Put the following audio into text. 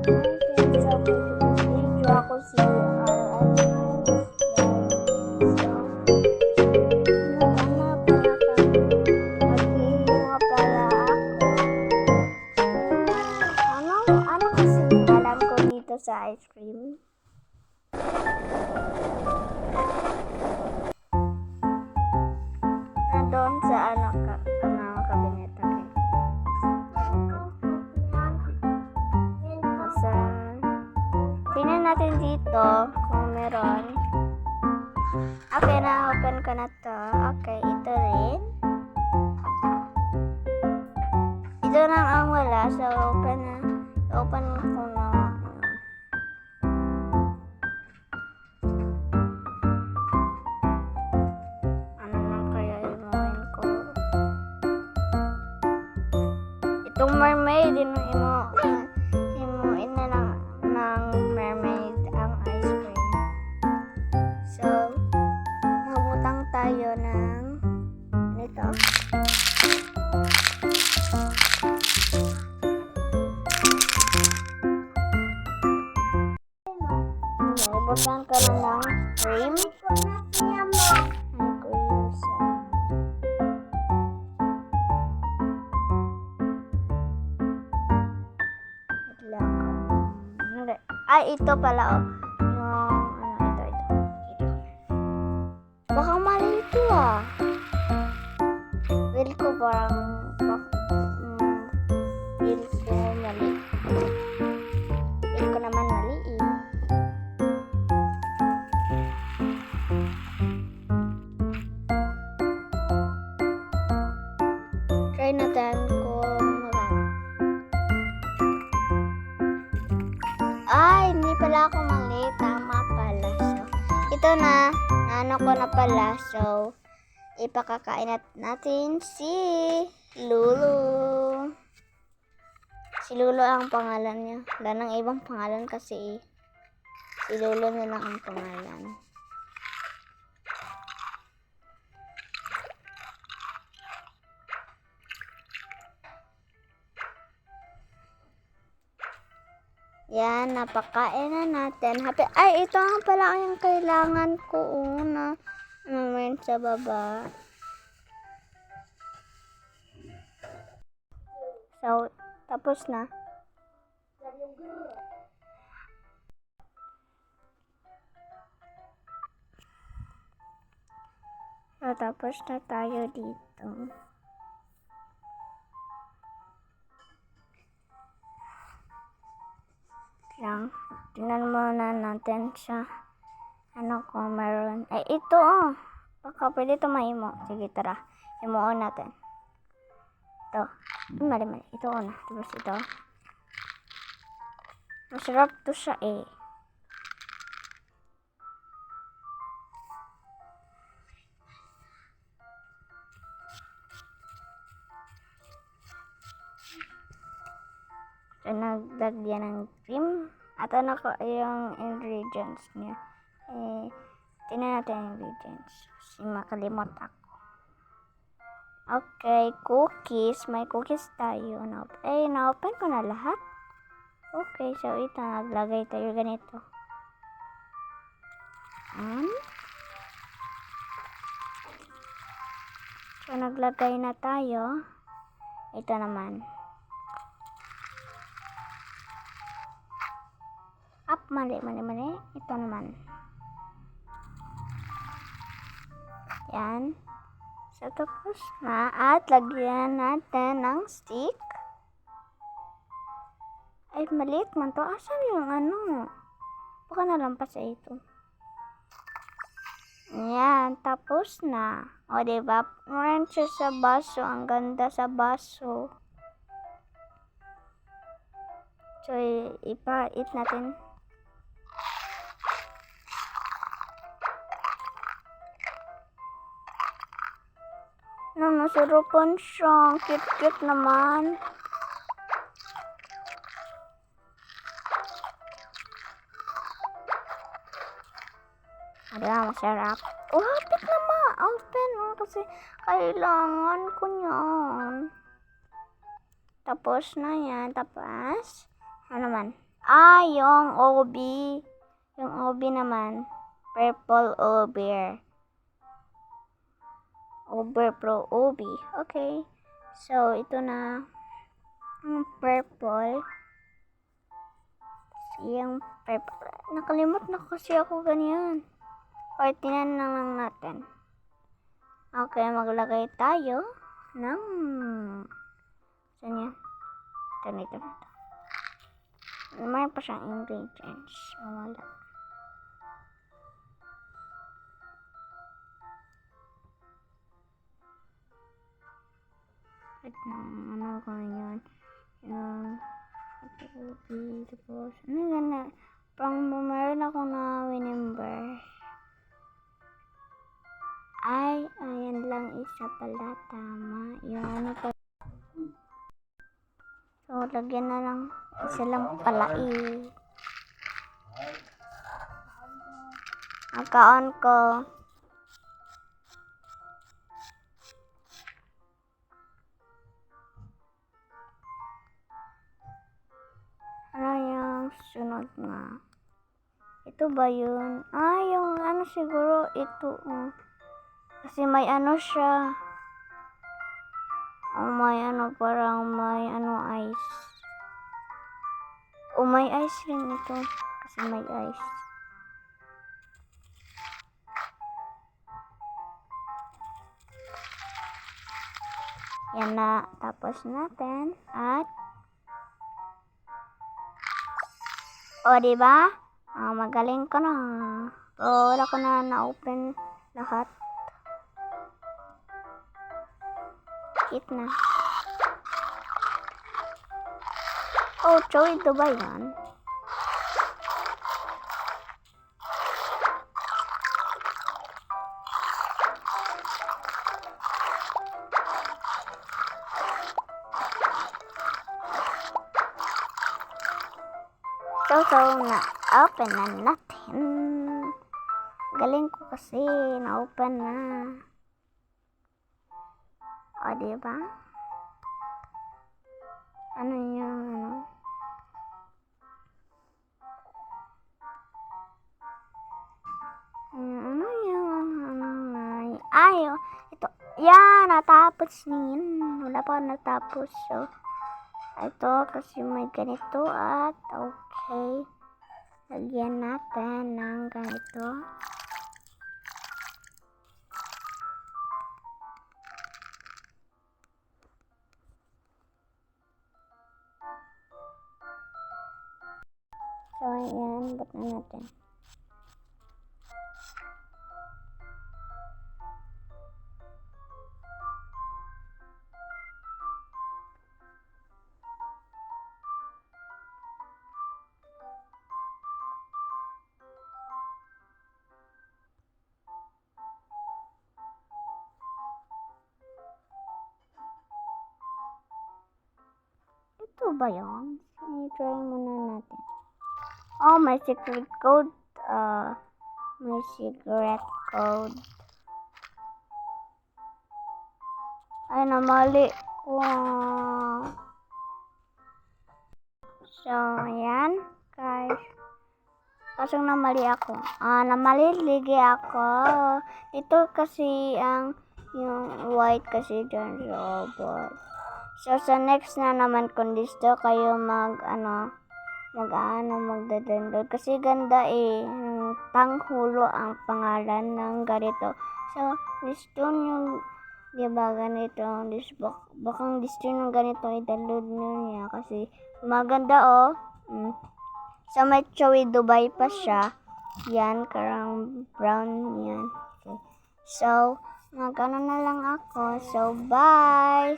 So, video ako si RX. Ano kasi alam ko dito sa ice cream? Nandun sa kabineta kayo. Tingnan natin dito kung meron. Okay, na-open ko na to. Okay, ito rin. Ito lang ang wala. So, open ko na. Ano na kaya imuhin ko? Itong mermaid, imuin na lang ng mermaid ang ice cream. So, mabutang tayo ng nito. Ibutang ka na ng cream. Ay, ito pala, oh. Yung, ito. Baka mali ito, ah. Feel ko parang, feel ko mali. Feel ko naman mali, eh. Try natin kung maganda. Ay, hindi pala ako mali. Tama pala. So, ito na. Naano ko na pala. So, ipakakain natin si Lulu. Si Lulu ang pangalan niya. Wala nang ibang pangalan kasi si Lulu na lang ang pangalan. Yan, napakain na natin. Happy. Ay, ito nga pala yung kailangan ko una. Naman sa baba. So, tapos na. So, tapos na tayo dito. Lang. Tingnan muna natin sa ano kung meron. Ay, ito, oh. Baka pwede ito mahimo. Sige, tara. Himuon natin. Ito. Mali. Ito una. Tapos ito. Masarap to siya, eh. So, naglagyan ng cream. At ano ko yung ingredients niya. Tingnan natin yung ingredients. Kasi makalimot ako. Okay, cookies. May cookies tayo. Na-open ko na lahat. Okay, so ito. Naglagay tayo ganito. So, naglagay na tayo. Ito naman. Mali. Ito naman. Yan. So, tapos na. At lagyan natin ng stick. Ay, maliit man to. Asan yung ano? Baka nalampas sa ito. Yan. Tapos na. O, diba? Meron siya sa baso. Ang ganda sa baso. So, ipait natin. Nasarapan siya. Cute naman. Ada masarap. Oh, hapit naman. Open. Kasi kailangan ko yan. Tapos na yan. Tapos, ano naman? Yung OB. Yung OB naman. Purple Over. Over Pro OB. Okay. So, ito na. Yung purple. Yung purple. Nakalimot na kasi ako ganyan. O, tinan na lang natin. Okay, maglagay tayo ng... Saan yan? Ito. Mayroon pa siyang ingredients. Wala. At ano ko yun? Yung... Tapos... Ano yan na? Pang meron ako na winimber. Ay, ayan lang isa pala. Tama. Yung ano pa. So, lagyan na lang. Isa lang pala eh. Naka-on ko. Ano yung sunod nga? Ito ba yun? Yung ano siguro ito. Kasi may ano siya. May ano, parang may ano ice. May ice rin ito. Kasi may ice. Yan na. Tapos natin. At diba? Magaling ko na. Wala ko na-open lahat. Hit na. Choy, ito ba yan? So, na-open na natin. Galing ko kasi, na-open na. Diba? Ano yung, ito. Yan, natapos niyan. Wala pa natapos. So, ito kasi may ganito at okay. Lagyan natin ng ganito. So, ayan. Ba't na natin? Ito ba yun? I-try muna natin. May secret code. May secret code. Ay, namali ko. So, ayan, guys. Kasong namali ako. Namaliligi ako. Ito kasi yung white kasi dyan sa robot. So, sa next na naman kung gusto kayo magda-download. Kasi ganda eh. Panghulo ang pangalan ng ganito. So, gusto nyo, diba ganito? Bakang gusto nyo ganito, i-download nyo niya. Kasi maganda oh. So, may Chewy Dubai pa siya. Yan, karang brown yan. Okay. So, magano na lang ako. So, bye!